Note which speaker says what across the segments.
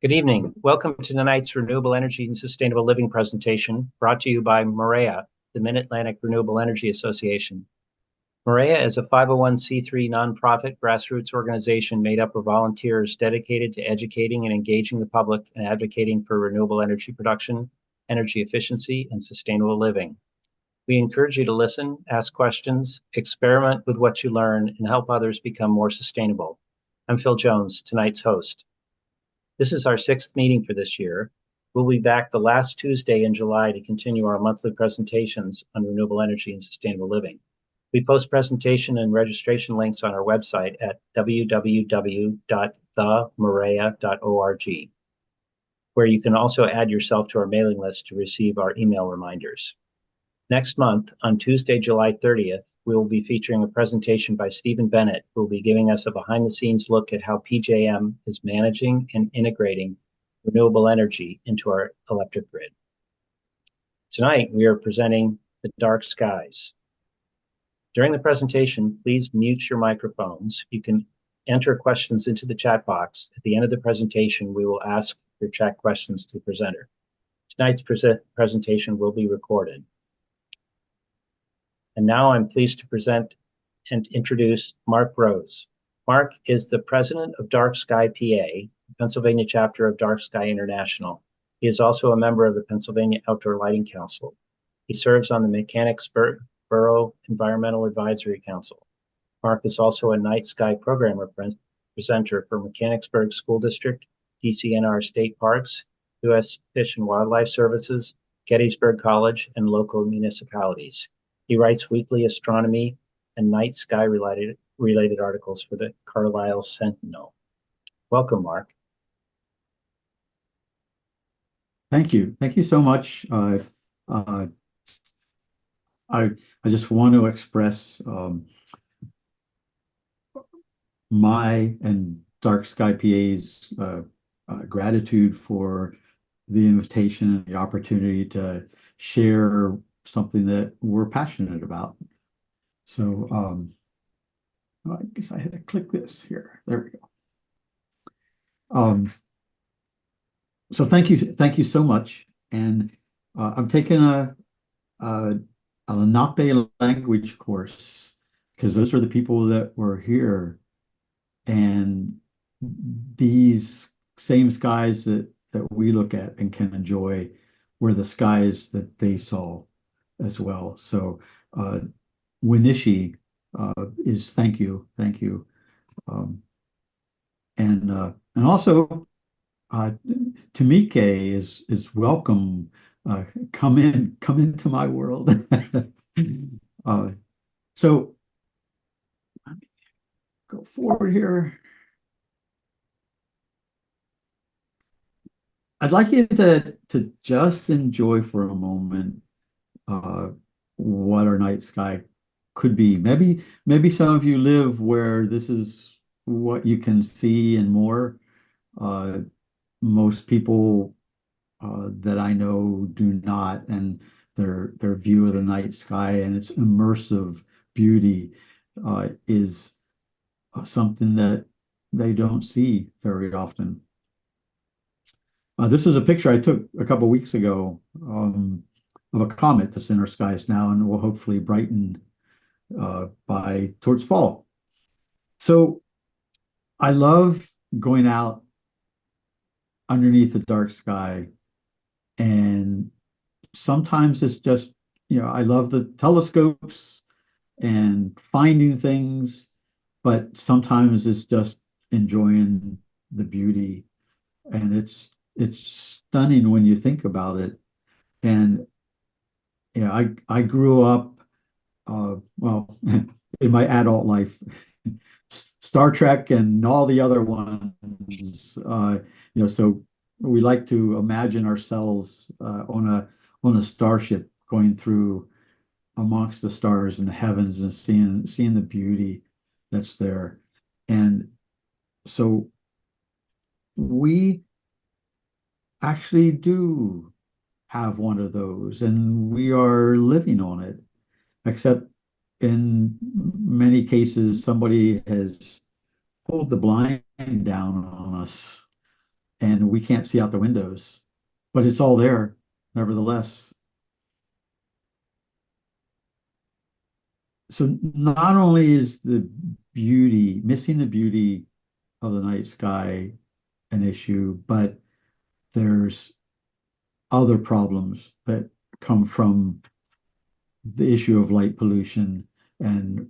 Speaker 1: Good evening. Welcome to tonight's Renewable Energy and Sustainable Living presentation brought to you by MOREA, the Mid-Atlantic Renewable Energy Association. MOREA is a 501c3 nonprofit grassroots organization made up of volunteers dedicated to educating and engaging the public and advocating for renewable energy production, energy efficiency, and sustainable living. We encourage you to listen, ask questions, experiment with what you learn, and help others become more sustainable. I'm Phil Jones, tonight's host. This is our sixth meeting for this year. We'll be back the last Tuesday in July to continue our monthly presentations on renewable energy and sustainable living. We post presentation and registration links on our website at www.themorea.org, where you can also add yourself to our mailing list to receive our email reminders. Next month, on Tuesday, July 30th, we will be featuring a presentation by Stephen Bennett, who will be giving us a behind-the-scenes look at how PJM is managing and integrating renewable energy into our electric grid. Tonight, we are presenting the dark skies. During the presentation, please mute your microphones. You can enter questions into the chat box. At the end of the presentation, we will ask your chat questions to the presenter. Tonight's presentation will be recorded. And now I'm pleased to present and introduce Mark Grosz. Mark is the president of DarkSky PA, Pennsylvania chapter of DarkSky International. He is also a member of the Pennsylvania Outdoor Lighting Council. He serves on the Mechanicsburg Environmental Advisory Council. Mark is also a night sky program presenter for Mechanicsburg School District, DCNR State Parks, U.S. Fish and Wildlife Services, Gettysburg College, and local municipalities. He writes weekly astronomy and night sky related articles for the Carlisle Sentinel. Welcome, Mark.
Speaker 2: Thank you. Thank you so much. I just want to express my and DarkSky PA's gratitude for the invitation and the opportunity to share something that we're passionate about. So I guess I had to click this here. There we go. So thank you so much. And I'm taking a Lenape language course because those are the people that were here, and these same skies that we look at and can enjoy were the skies that they saw as well. So Winishi is thank you. And also Tamike is welcome. Come into my world. So let me go forward here. I'd like you to just enjoy for a moment what our night sky could be. Maybe some of you live where this is what you can see and more. Most people that I know do not, and their view of the night sky and its immersive beauty is something that they don't see very often. This is a picture I took a couple weeks ago of a comet that's in our skies now and will hopefully brighten by towards fall. So I love going out underneath the dark sky, and sometimes it's just, I love the telescopes and finding things, but sometimes it's just enjoying the beauty, and it's stunning when you think about it. And I grew up well in my adult life, Star Trek and all the other ones, so we like to imagine ourselves on a starship going through amongst the stars in the heavens and seeing the beauty that's there. And so we actually do have one of those, and we are living on it, except in many cases somebody has pulled the blind down on us, and we can't see out the windows, but it's all there nevertheless. So not only is missing the beauty of the night sky an issue, but there's other problems that come from the issue of light pollution and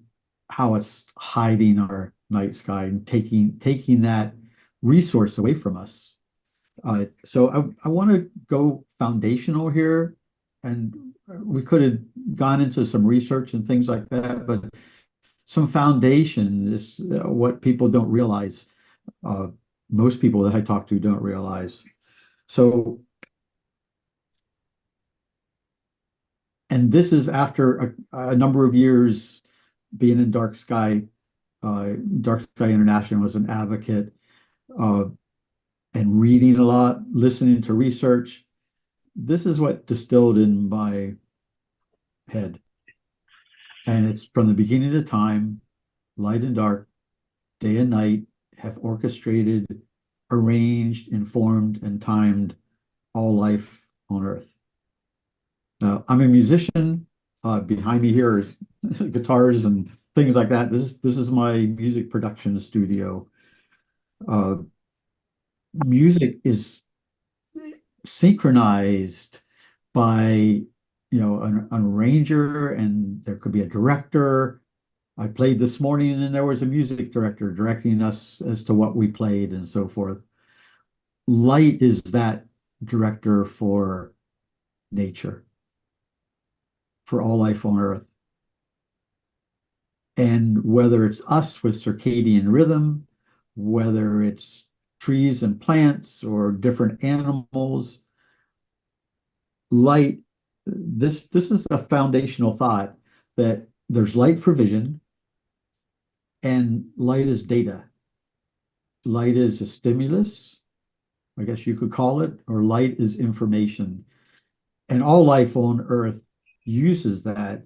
Speaker 2: how it's hiding our night sky and taking that resource away from us. So I want to go foundational here, and we could have gone into some research and things like that, but some foundation is what people don't realize. Uh, Most people that I talk to don't realize. So, and this is after a number of years being in dark sky. DarkSky International was an advocate, uh, and reading a lot, listening to research. This is what distilled in my head. And it's from the beginning of time, light and dark, day and night have orchestrated, arranged, informed, and timed all life on Earth. Now, I'm a musician. Behind me here is guitars and things like that. This is my music production studio. Uh, Music is synchronized by an arranger, and there could be a director. I played this morning and there was a music director directing us as to what we played and so forth. Light is that director for nature, for all life on Earth. And whether it's us with circadian rhythm, whether it's trees and plants or different animals, light, this is a foundational thought, that there's light for vision and light is data. Light is a stimulus, I guess you could call it, or light is information. And all life on Earth uses that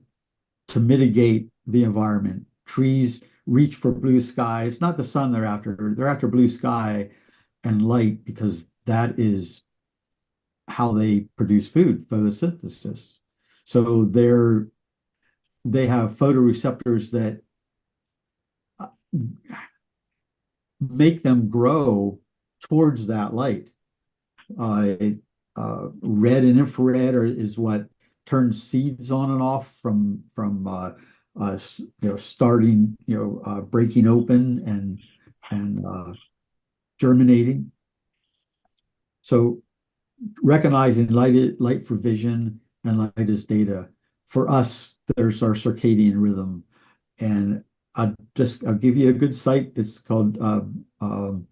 Speaker 2: to mitigate the environment. Trees reach for blue sky. It's not the sun they're after. They're after blue sky and light because that is how they produce food, photosynthesis. So they have photoreceptors that make them grow towards that light. Red and infrared is what turns seeds on and off from starting, breaking open and germinating. So recognizing light for vision and light as data. For us, there's our circadian rhythm, and I'll give you a good site. It's called BioClock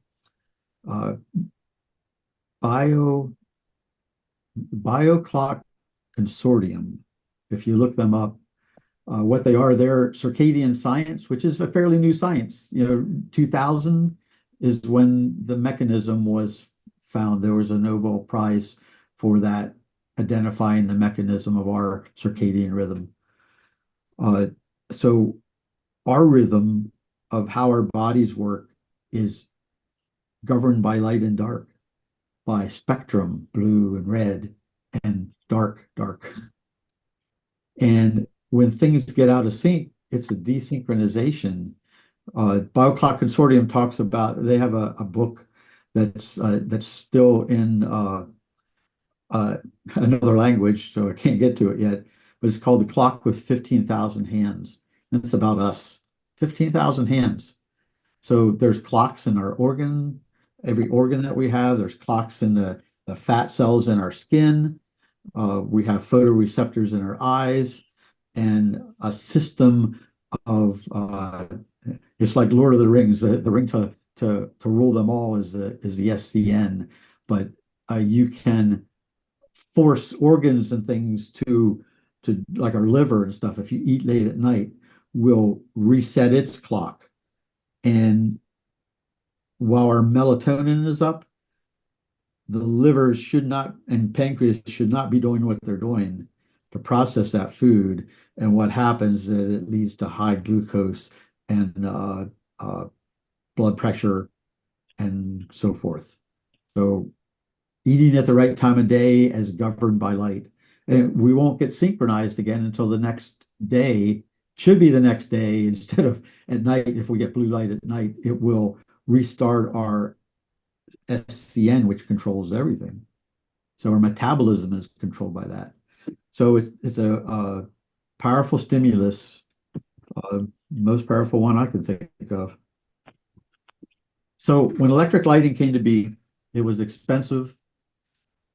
Speaker 2: Consortium. If you look them up, what they are, they're circadian science, which is a fairly new science. 2000 is when the mechanism was found. There was a Nobel Prize for that, identifying the mechanism of our circadian rhythm. So our rhythm of how our bodies work is governed by light and dark, by spectrum, blue and red, and dark. And when things get out of sync, it's a desynchronization. BioClock Consortium talks about, they have a book that's still in another language, so I can't get to it yet, but it's called The Clock with 15,000 Hands. And it's about us, 15,000 hands. So there's clocks in our every organ that we have. There's clocks in the fat cells in our skin. We have photoreceptors in our eyes, and a system of it's like Lord of the Rings. The ring to rule them all is the SCN, but you can force organs and things to like our liver and stuff. If you eat late at night, will reset its clock, and while our melatonin is up, the liver should not, and pancreas should not be doing what they're doing to process that food. And what happens is it leads to high glucose and blood pressure and so forth. So eating at the right time of day as governed by light. And we won't get synchronized again until the next day. Should be the next day instead of at night. If we get blue light at night, it will restart our SCN, which controls everything. So our metabolism is controlled by that. So it's a powerful stimulus, most powerful one I can think of. So when electric lighting came to be, it was expensive,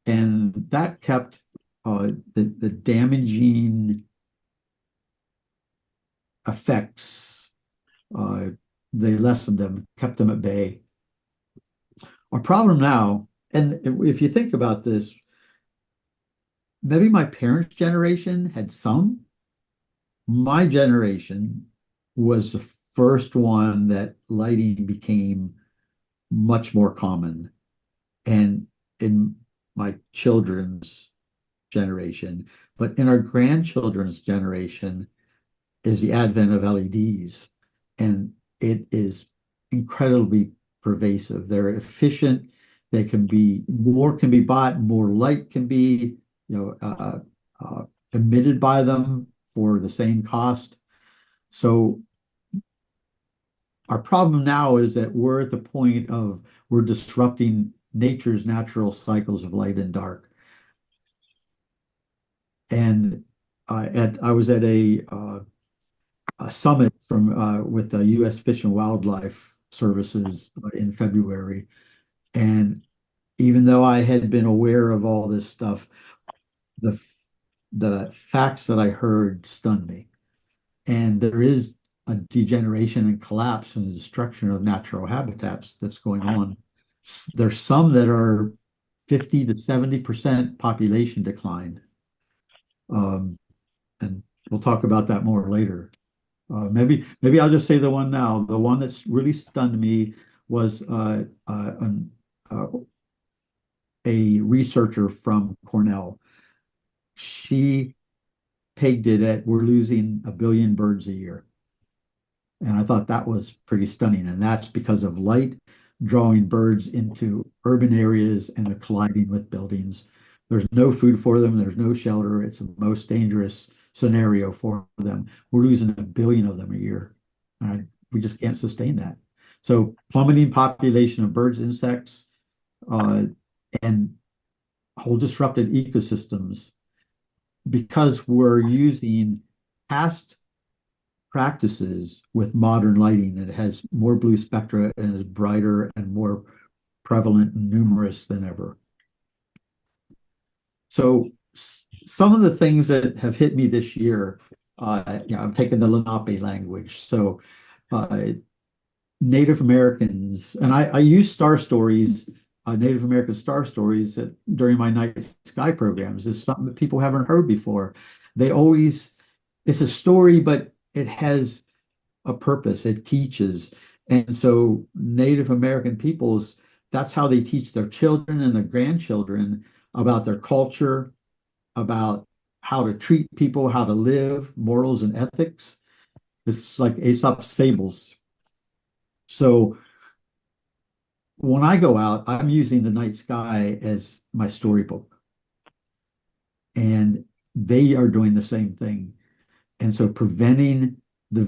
Speaker 2: and that kept the damaging effects. They lessened them, kept them at bay. Our problem now, and if you think about this, maybe my parents' generation had some. My generation was the first one that lighting became much more common. And in my children's generation, but in our grandchildren's generation is the advent of LEDs. And it is incredibly pervasive. They're efficient. They can be more can be bought, more light can be, emitted by them for the same cost. So our problem now is that we're at the point of we're disrupting nature's natural cycles of light and dark. And I was at a summit from with the U.S. Fish and Wildlife Services in February, and even though I had been aware of all this stuff, the the facts that I heard stunned me. And there is a degeneration and collapse and destruction of natural habitats that's going on. There's some that are 50 to 70% population decline. And we'll talk about that more later. Maybe I'll just say the one now. The one that's really stunned me was a researcher from Cornell. She pegged it at we're losing 1 billion birds a year. And I thought that was pretty stunning. And that's because of light drawing birds into urban areas and they're colliding with buildings. There's no food for them. There's no shelter. It's the most dangerous scenario for them. We're losing 1 billion of them a year. We just can't sustain that. So plummeting population of birds, insects, and whole disrupted ecosystems because we're using past practices with modern lighting. It has more blue spectra and is brighter and more prevalent and numerous than ever. So some of the things that have hit me this year, I'm taking the Lenape language. So Native Americans, and I use star stories, Native American star stories during my night sky programs is something that people haven't heard before. It's a story, but it has a purpose. It teaches. And so Native American peoples, that's how they teach their children and their grandchildren about their culture, about how to treat people, how to live, morals and ethics. It's like Aesop's fables. So when I go out, I'm using the night sky as my storybook. And they are doing the same thing. And so preventing their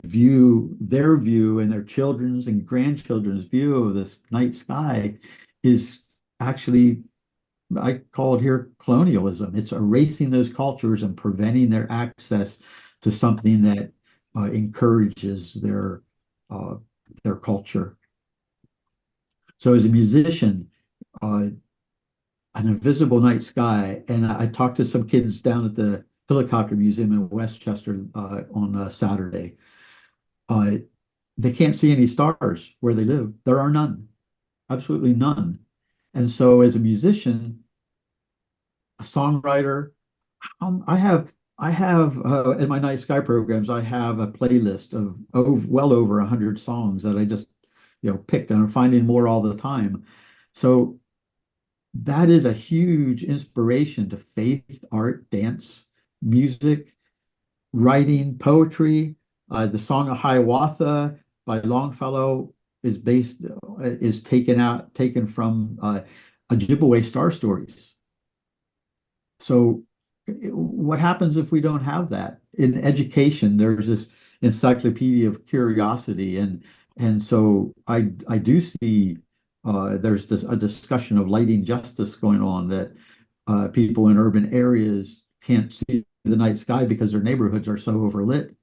Speaker 2: view and their children's and grandchildren's view of this night sky is actually, I call it here colonialism. It's erasing those cultures and preventing their access to something that encourages their culture. So as a musician, an invisible night sky, and I talked to some kids down at the Helicopter Museum in Westchester on Saturday. They can't see any stars where they live. There are none, absolutely none. And so as a musician, a songwriter, I have in my night sky programs, I have a playlist of well over 100 songs that I just picked, and I'm finding more all the time. So that is a huge inspiration to faith, art, dance, music, writing, poetry. The Song of Hiawatha by Longfellow is taken from Ojibwe star stories. So what happens if we don't have that? In education, there's this encyclopedia of curiosity, and so I do see there's a discussion of lighting justice going on, that people in urban areas can't see the night sky because their neighborhoods are so overlit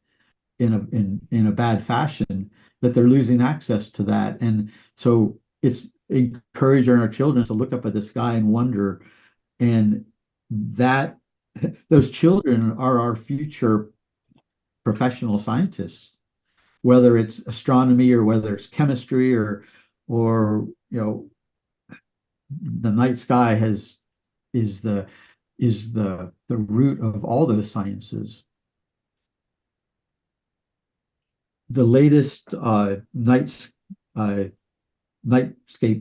Speaker 2: in a bad fashion that they're losing access to that. And so it's encouraging our children to look up at the sky and wonder, and that those children are our future professional scientists, whether it's astronomy or whether it's chemistry or the night sky is the root of all those sciences. The latest Nightscape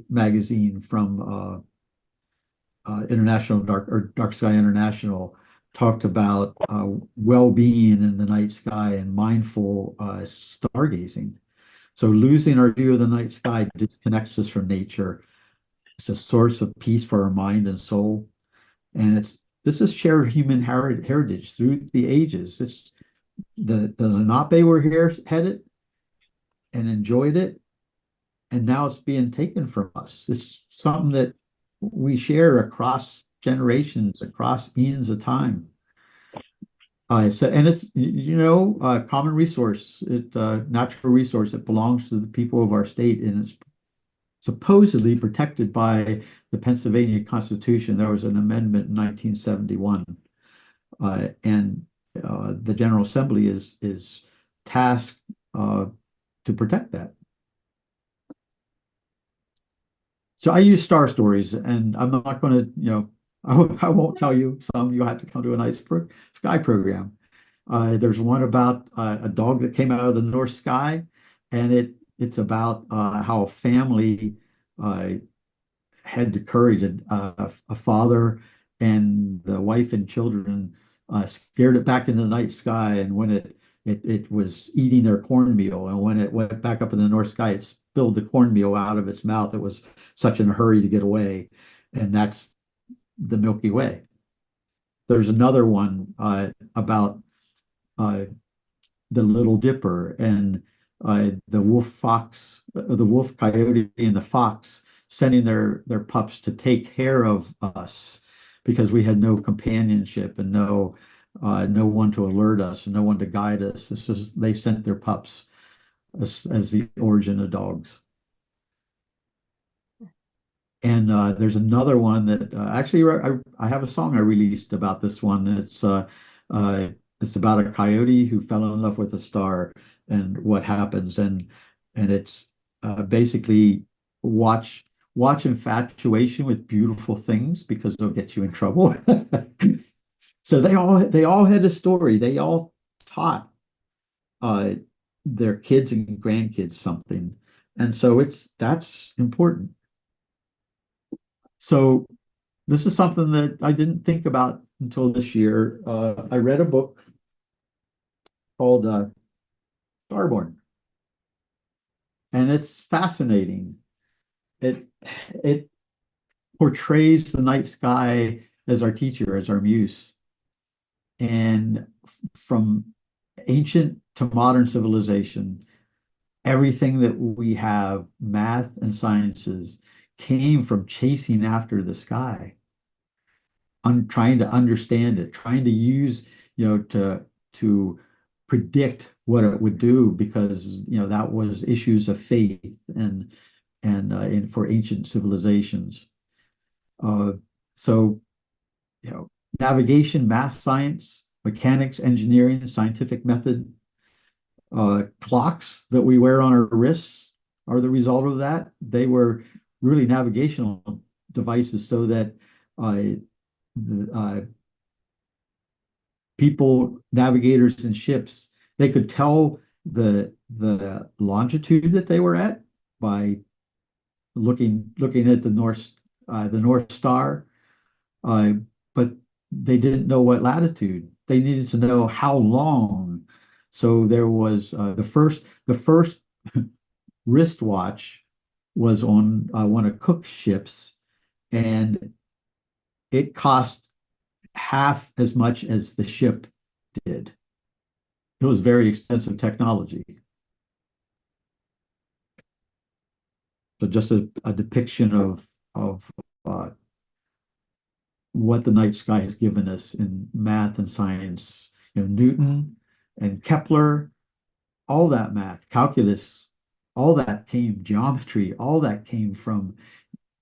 Speaker 2: magazine from DarkSky International talked about well-being in the night sky and mindful stargazing. So losing our view of the night sky disconnects us from nature. It's a source of peace for our mind and soul. And this is shared human heritage through the ages. It's the Lenape were here, headed and enjoyed it, and now it's being taken from us. It's something that we share across generations, across eons of time. And it's a common resource, natural resource that belongs to the people of our state, and it's supposedly protected by the Pennsylvania Constitution. There was an amendment in 1971, and the General Assembly is tasked to protect that. So I use star stories, and I'm not going to, I won't tell you some. You'll have to come to a nice sky program. There's one about a dog that came out of the North sky, and it's about how a family had the courage, a father and the wife and children scared it back into the night sky, and when it was eating their cornmeal, and when it went back up in the North sky, it spilled the cornmeal out of its mouth. It was such in a hurry to get away, and that's the Milky Way. There's another one about the Little Dipper and the wolf, coyote, and the fox sending their pups to take care of us because we had no companionship and no one to alert us and no one to guide us. They sent their pups as the origin of dogs. And there's another one that actually I have a song I released about this one. It's about a coyote who fell in love with a star and what happens, and it's basically watch infatuation with beautiful things because they'll get you in trouble. So they all had a story. They all taught their kids and grandkids something, and so that's important. So this is something that I didn't think about until this year. I read a book called Starborn, and it's fascinating. It portrays the night sky as our teacher, as our muse, and from ancient to modern civilization, everything that we have, math and sciences, came from chasing after the sky, trying to understand it, trying to use, to predict what it would do, because that was issues of faith and for ancient civilizations. So navigation, math, science, mechanics, engineering, scientific method, clocks that we wear on our wrists are the result of that. They were really navigational devices so that people, navigators in ships, they could tell the longitude that they were at by looking at the North Star, but they didn't know what latitude. They needed to know how long. So there was the first wristwatch was on one of Cook's ships, and it cost half as much as the ship did. It was very expensive technology. So just a depiction of what the night sky has given us in math and science. You know, Newton and Kepler, all that math, calculus, all that came, geometry, all that came from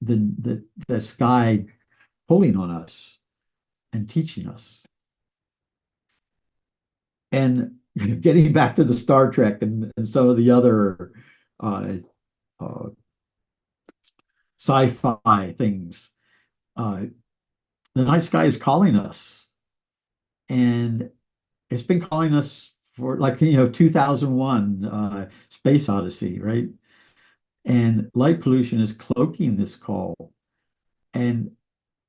Speaker 2: the sky pulling on us and teaching us. And getting back to the Star Trek and some of the other uh, uh, sci-fi things, uh, the night sky is calling us, and it's been calling us for, like, 2001 Space Odyssey, right? And light pollution is cloaking this call. And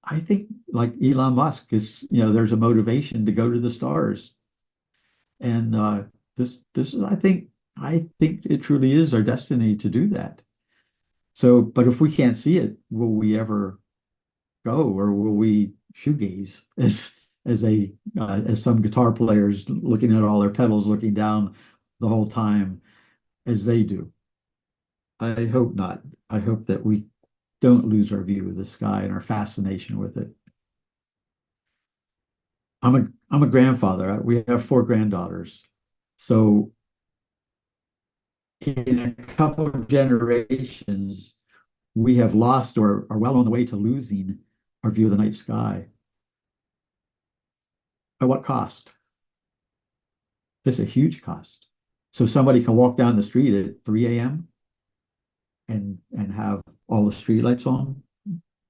Speaker 2: I think, like Elon Musk is, there's a motivation to go to the stars. And this is, I think it truly is our destiny to do that. So, but if we can't see it, will we ever go, or will we shoegaze as some guitar players looking at all their pedals, looking down the whole time as they do? I hope not. I hope that we don't lose our view of the sky and our fascination with it. I'm a grandfather. We have four granddaughters. So in a couple of generations, we have lost or are well on the way to losing our view of the night sky. At what cost? It's a huge cost. So somebody can walk down the street at 3 a.m. and have all the streetlights on.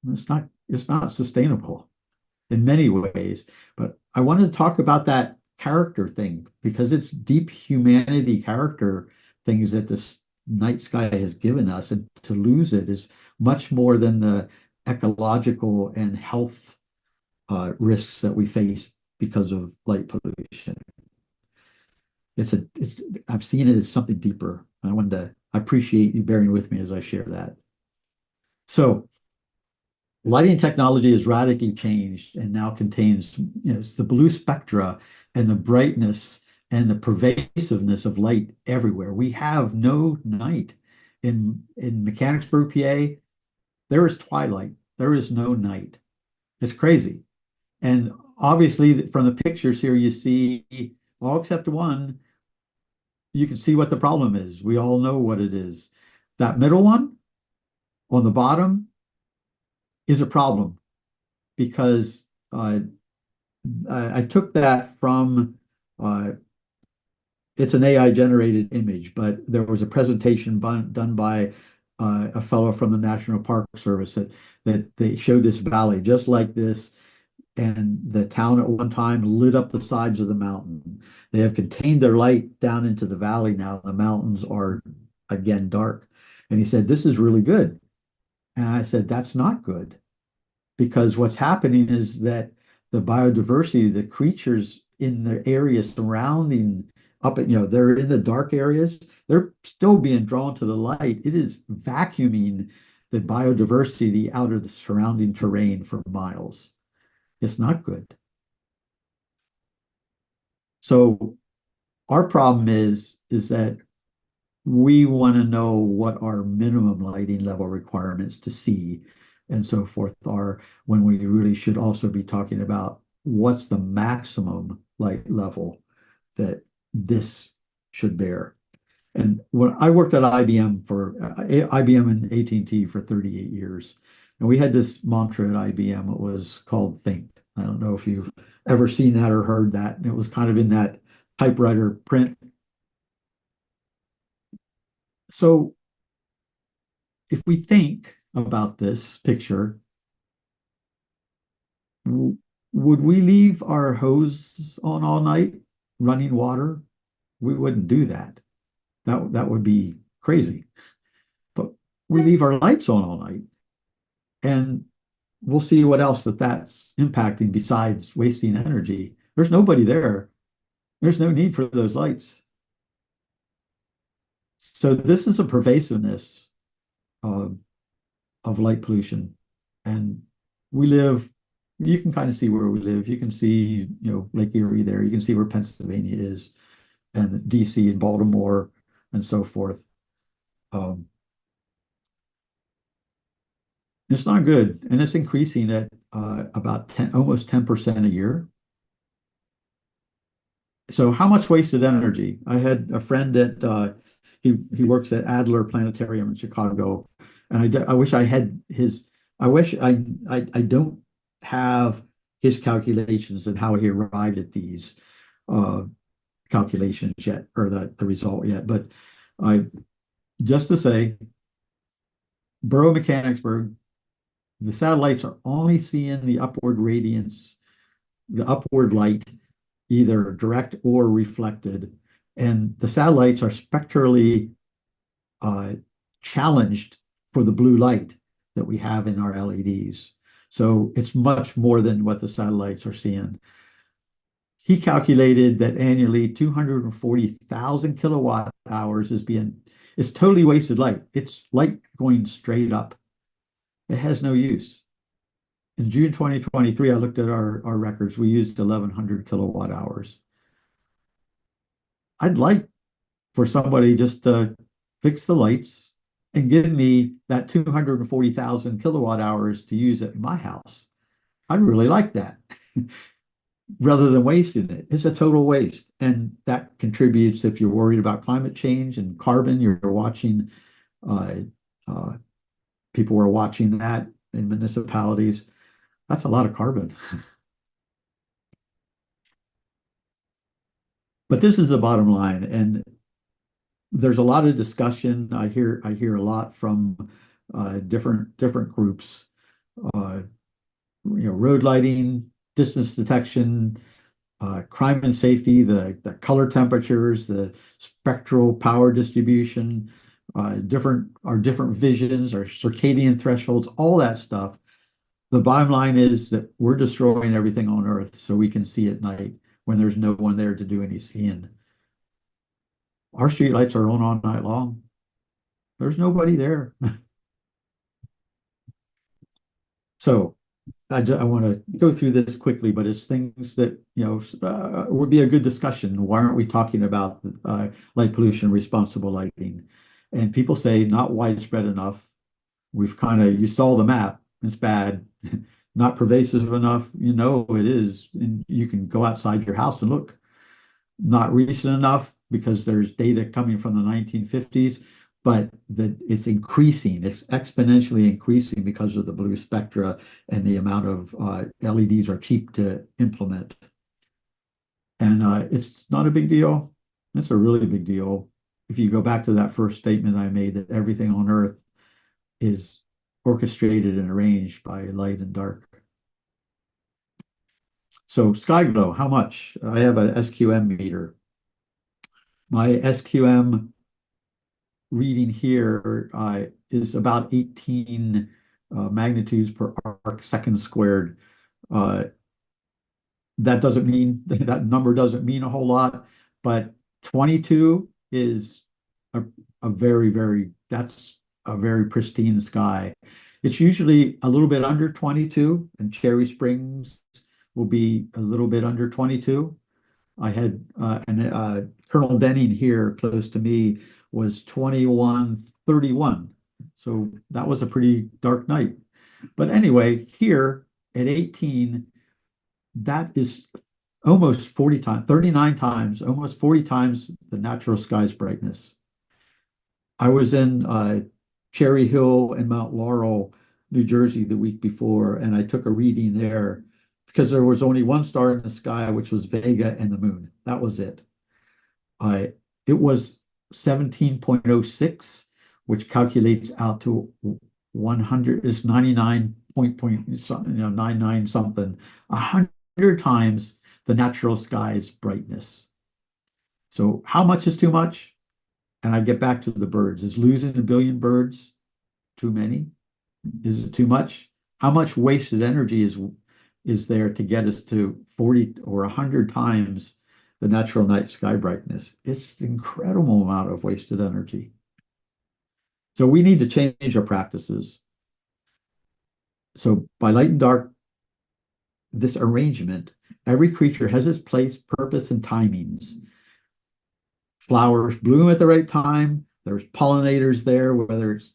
Speaker 2: It's not sustainable in many ways. But I wanted to talk about that character thing because it's deep humanity character things that this night sky has given us, and to lose it is much more than the ecological and health risks that we face because of light pollution. I've seen it as something deeper. I appreciate you bearing with me as I share that. So lighting technology has radically changed and now contains, it's the blue spectra and the brightness and the pervasiveness of light everywhere. We have no night. In Mechanicsburg, PA, there is twilight. There is no night. It's crazy. And obviously, from the pictures here, you see, all except one, you can see what the problem is. We all know what it is. That middle one on the bottom is a problem because I took that from, it's an AI generated image, but there was a presentation done by a fellow from the National Park Service that they showed this valley just like this. And the town at one time lit up the sides of the mountain. They have contained their light down into the valley now. The mountains are again dark. And he said, "This is really good." And I said, "That's not good." Because what's happening is that the biodiversity, the creatures in the area surrounding up at, they're in the dark areas, they're still being drawn to the light. It is vacuuming the biodiversity out of the surrounding terrain for miles. It's not good. So our problem is that we want to know what our minimum lighting level requirements to see and so forth are, when we really should also be talking about what's the maximum light level that this should bear. And when I worked at IBM and AT&T for 38 years, and we had this mantra at IBM. It was called Think. I don't know if you've ever seen that or heard that. And it was kind of in that typewriter print. So if we think about this picture, would we leave our hose on all night running water? We wouldn't do that. That would be crazy. But we leave our lights on all night, and we'll see what else that's impacting besides wasting energy. There's nobody there. There's no need for those lights. So this is a pervasiveness of light pollution. And we live, you can kind of see where we live. You can see, Lake Erie there. You can see where Pennsylvania is, and DC and Baltimore and so forth. Um, it's not good, and it's increasing at about 10, almost 10% a year. So how much wasted energy? I had a friend that he works at Adler Planetarium in Chicago, and I wish I had his. I wish I don't have his calculations and how he arrived at these uh, calculations yet, or the result yet. But I just to say, Borough Mechanicsburg, the satellites are only seeing the upward radiance, the upward light, either direct or reflected. And the satellites are spectrally uh, challenged for the blue light that we have in our LEDs. So it's much more than what the satellites are seeing. He calculated that annually 240,000 kilowatt hours it's totally wasted light. It's light going straight up. It has no use. In June 2023, I looked at our records. We used 1,100 kilowatt hours. I'd like for somebody just to fix the lights and give me that 240,000 kilowatt hours to use at my house. I'd really like that rather than wasting it. It's a total waste. And that contributes, if you're worried about climate change and carbon, you're watching, uh, uh, people are watching that in municipalities. That's a lot of carbon. But this is the bottom line. And there's a lot of discussion. I hear a lot from different groups. Uh, Road lighting, distance detection, crime and safety, the color temperatures, the spectral power distribution, different visions, our circadian thresholds, all that stuff. The bottom line is that we're destroying everything on Earth so we can see at night when there's no one there to do any seeing. Our streetlights are on all night long. There's nobody there. So I want to go through this quickly, but it's things that, would be a good discussion. Why aren't we talking about light pollution, responsible lighting? And people say not widespread enough. You saw the map, it's bad. Not pervasive enough, it is. And you can go outside your house and look. Not recent enough because there's data coming from the 1950s, but that it's increasing. It's exponentially increasing because of the blue spectra and the amount of LEDs are cheap to implement. And it's not a big deal. It's a really big deal. If you go back to that first statement I made, that everything on Earth is orchestrated and arranged by light and dark. So sky glow, how much? I have an SQM meter. My SQM reading here is about 18 magnitudes per arc second squared. That doesn't mean that number doesn't mean a whole lot, but 22 is a that's a very pristine sky. It's usually a little bit under 22, and Cherry Springs will be a little bit under 22. I had Colonel Denning here close to me was 21:31. So that was a pretty dark night. But anyway, here at 18, that is almost 40 times, 39 times, almost 40 times the natural sky's brightness. I was in Cherry Hill and Mount Laurel, New Jersey the week before, and I took a reading there because there was only one star in the sky, which was Vega and the moon. That was it. It was 17.06, which calculates out to 100 is 99 99 something, 100 times the natural sky's brightness. So how much is too much? And I get back to the birds. Is losing a billion birds too many? Is it too much? How much wasted energy is there to get us to 40 or 100 times the natural night sky brightness? It's an incredible amount of wasted energy. So we need to change our practices. So by light and dark, this arrangement, every creature has its place, purpose, and timings. Flowers bloom at the right time. There's pollinators there, whether it's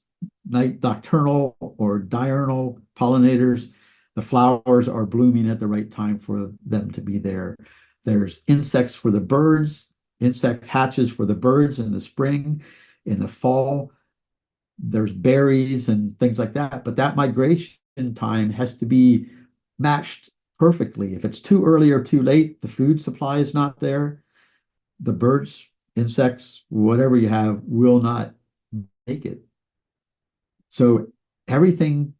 Speaker 2: nocturnal or diurnal pollinators. The flowers are blooming at the right time for them to be there. There's insects for the birds, insect hatches for the birds in the spring, in the fall. There's berries and things like that. But that migration time has to be matched perfectly. If it's too early or too late, the food supply is not there. The birds, insects, whatever you have, will not make it. So everything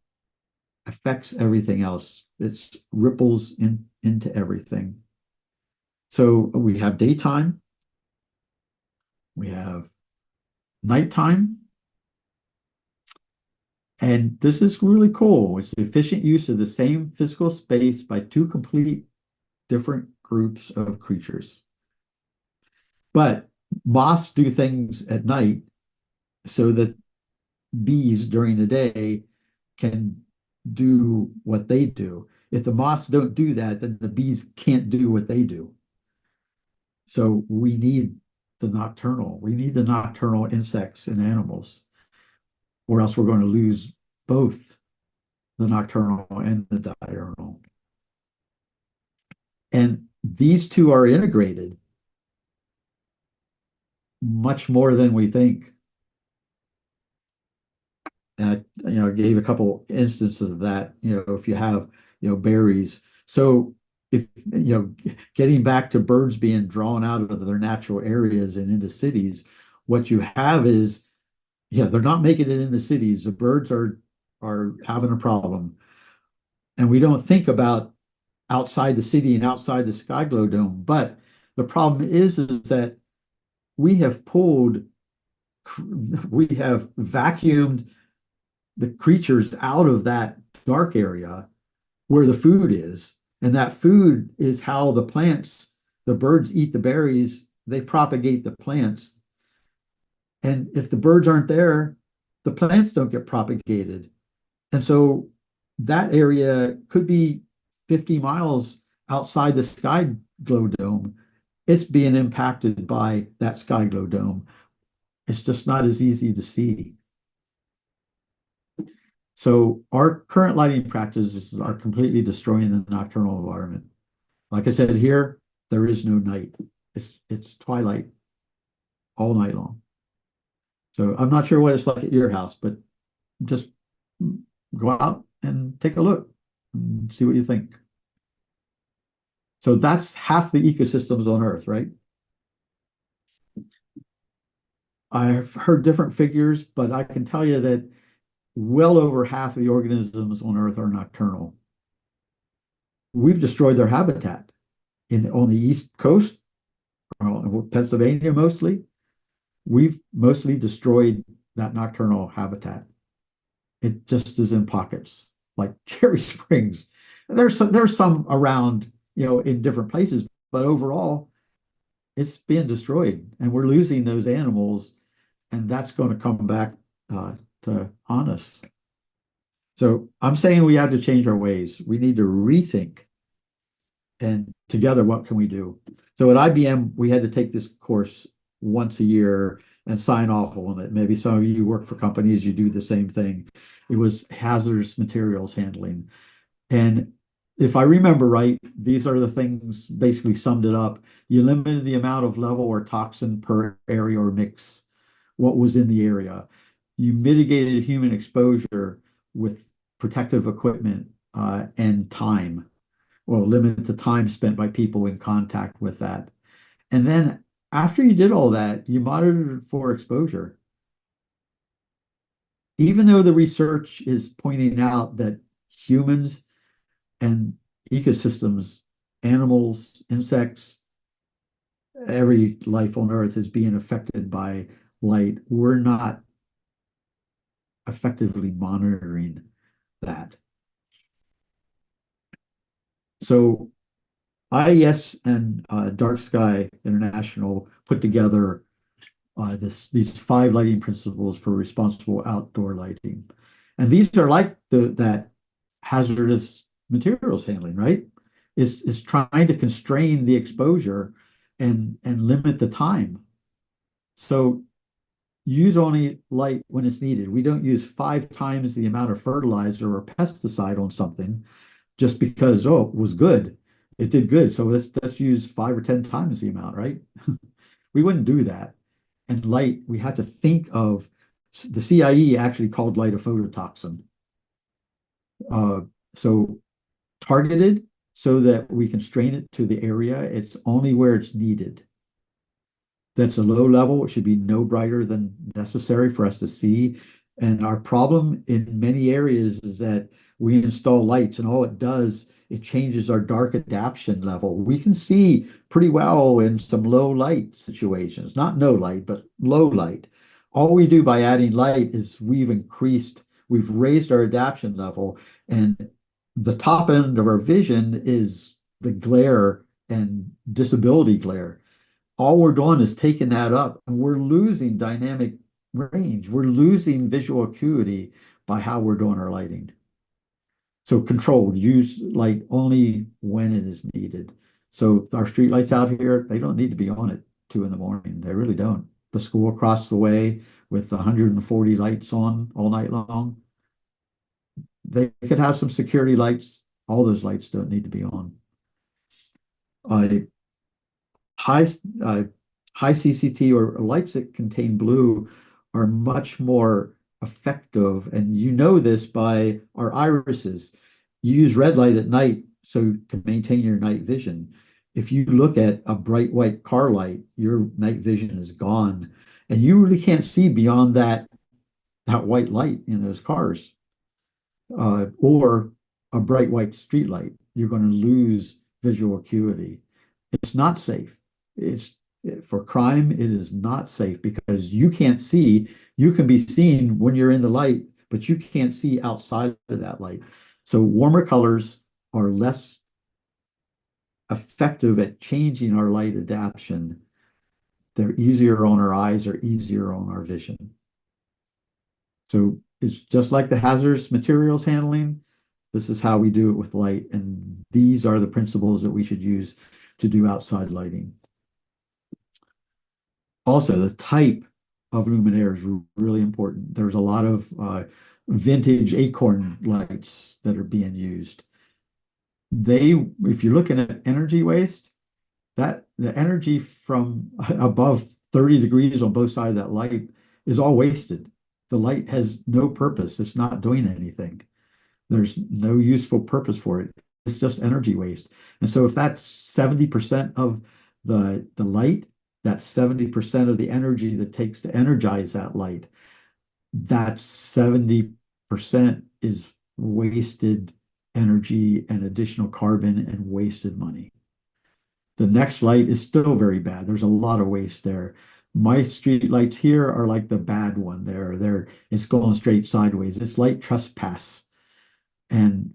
Speaker 2: affects everything else. It ripples into everything. So we have daytime, we have nighttime, and this is really cool. It's the efficient use of the same physical space by two complete different groups of creatures. But moths do things at night so that bees during the day can do what they do. If the moths don't do that, then the bees can't do what they do. So we need the nocturnal. We need the nocturnal insects and animals, or else we're going to lose both the nocturnal and the diurnal. And these two are integrated much more than we think. And I gave a couple instances of that, if you have, berries. So if, getting back to birds being drawn out of their natural areas and into cities, what you have is, they're not making it into cities. The birds are having a problem. And we don't think about outside the city and outside the sky glow dome. But the problem is that we have vacuumed the creatures out of that dark area where the food is. And that food is how the birds eat the berries, they propagate the plants. And if the birds aren't there, the plants don't get propagated. And so that area could be 50 miles outside the sky glow dome. It's being impacted by that sky glow dome. It's just not as easy to see. So our current lighting practices are completely destroying the nocturnal environment. Like I said, here, there is no night. It's twilight all night long. So I'm not sure what it's like at your house, but just go out and take a look and see what you think. So that's half the ecosystems on Earth, right? I've heard different figures, but I can tell you that well over half of the organisms on Earth are nocturnal. We've destroyed their habitat on the East Coast, Pennsylvania mostly. We've mostly destroyed that nocturnal habitat. It just is in pockets, like Cherry Springs. There's some around, in different places, but overall, it's being destroyed, and we're losing those animals, and that's going to come back to haunt us. So I'm saying we have to change our ways. We need to rethink, and together, what can we do? So at IBM, we had to take this course once a year and sign off on it. Maybe some of you work for companies, you do the same thing. It was hazardous materials handling. And if I remember right, these are the things basically summed it up. You limited the amount of level or toxin per area or mix, what was in the area. You mitigated human exposure with protective equipment and time, or limit the time spent by people in contact with that. And then after you did all that, you monitored for exposure. Even though the research is pointing out that humans and ecosystems, animals, insects, every life on Earth is being affected by light, we're not effectively monitoring that. So IES and DarkSky International put together these 5 lighting principles for responsible outdoor lighting. And these are like that hazardous materials handling, right? Is trying to constrain the exposure and limit the time. So use only light when it's needed. We don't use 5 times the amount of fertilizer or pesticide on something just because, oh, it was good. It did good. So let's use 5 or 10 times the amount, right? We wouldn't do that. And light, we had to think of the CIE actually called light a phototoxin. Uh, so targeted so that we constrain it to the area. It's only where it's needed. That's a low level. It should be no brighter than necessary for us to see. And our problem in many areas is that we install lights and all it does, it changes our dark adaptation level. We can see pretty well in some low light situations, not no light, but low light. All we do by adding light is we've raised our adaptation level, and the top end of our vision is the glare and disability glare. All we're doing is taking that up and we're losing dynamic range. We're losing visual acuity by how we're doing our lighting. So controlled, use light only when it is needed. So our street lights out here, they don't need to be on at 2 in the morning. They really don't. The school across the way with 140 lights on all night long, they could have some security lights. All those lights don't need to be on. Uh, high uh, high CCT or lights that contain blue are much more effective, and you know this by our irises. You use red light at night so to maintain your night vision. If you look at a bright white car light, your night vision is gone, and you really can't see beyond that white light in those cars, or a bright white street light. You're going to lose visual acuity. It's not safe. It's for crime, it is not safe because you can't see. You can be seen when you're in the light, but you can't see outside of that light. So warmer colors are less effective at changing our light adaptation. They're easier on our eyes or easier on our vision. So it's just like the hazardous materials handling. This is how we do it with light, and these are the principles that we should use to do outside lighting. Also, the type of luminaire is really important. There's a lot of vintage acorn lights that are being used. If you're looking at energy waste, that the energy from above 30 degrees on both sides of that light is all wasted. The light has no purpose. It's not doing anything. There's no useful purpose for it. It's just energy waste. And so if that's 70% of the light, that's 70% of the energy that takes to energize that light. That 70% is wasted energy and additional carbon and wasted money. The next light is still very bad. There's a lot of waste there. My street lights here are like the bad one there. It's going straight sideways. It's light trespass. And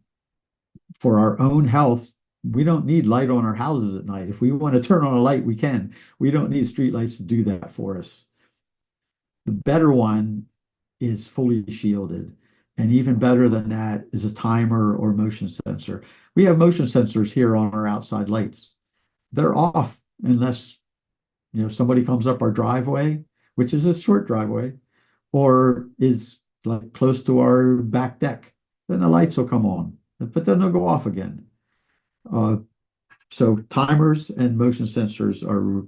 Speaker 2: for our own health, we don't need light on our houses at night. If we want to turn on a light, we can. We don't need street lights to do that for us. The better one is fully shielded. And even better than that is a timer or motion sensor. We have motion sensors here on our outside lights. They're off unless somebody comes up our driveway, which is a short driveway, or is like close to our back deck. Then the lights will come on, but then they'll go off again. So timers and motion sensors are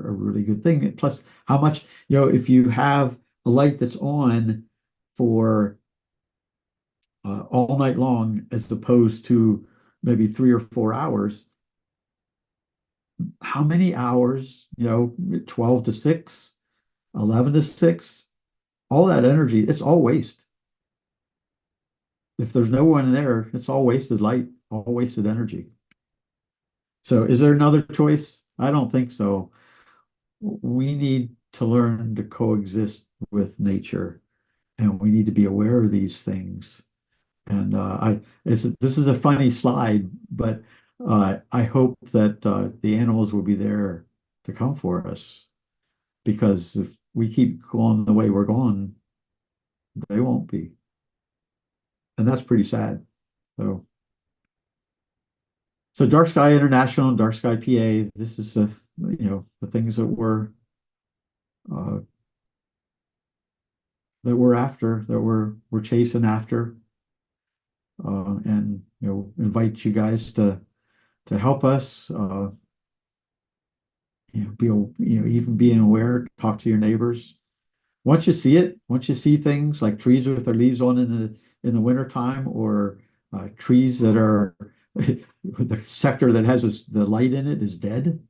Speaker 2: a really good thing. Plus, how much, if you have a light that's on for all night long, as opposed to maybe 3 or 4 hours, how many hours, 12 to 6, 11 to 6, all that energy, it's all waste. If there's no one there, it's all wasted light, all wasted energy. So is there another choice? I don't think so. We need to learn to coexist with nature, and we need to be aware of these things. And this is a funny slide, but I hope that the animals will be there to come for us, because if we keep going the way we're going, they won't be. And that's pretty sad. So, so DarkSky International and DarkSky PA, this is the things uh, that we're after, that we're chasing after, and invite you guys to help us. Be even being aware, talk to your neighbors. Once you see it, once you see things like trees with their leaves on in the wintertime, or trees that are the sector that has the light in it is dead.